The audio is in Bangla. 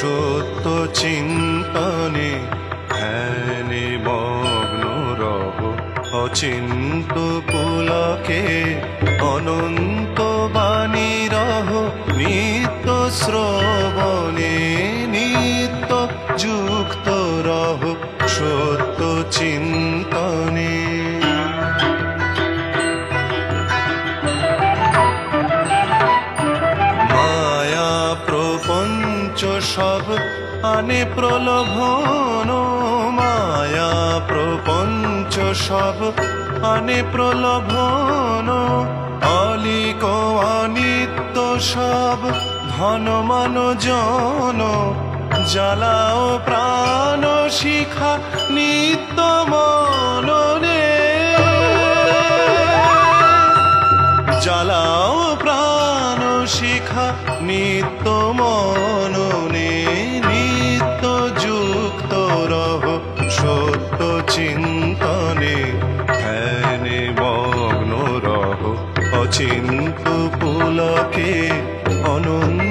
সত্য চিন্তনে ধ্যানে মগ্ন রহ, অচিন্ত পুলকে অনন্ত বাণী রহ, নিত্য শ্রবণে নিত্য যুক্ত রহ সত্য চিন্তনে। মায়া প্রপঞ্চ সব আনে প্রলোভন, মায়া প্রপঞ্চ সব আনে প্রলোভন, অলিক অনিত্য সব ধন মান জন, জ্বালাও প্রাণ শিখা নিত্য মননে, জ্বালাও প্রাণ শিখা নিত্য মননে, নিত্য যুক্ত রহ সত্য চিন্তনে, ধ্যানে মগ্ন রহ, অচিন্ত পুলকে অনন্ত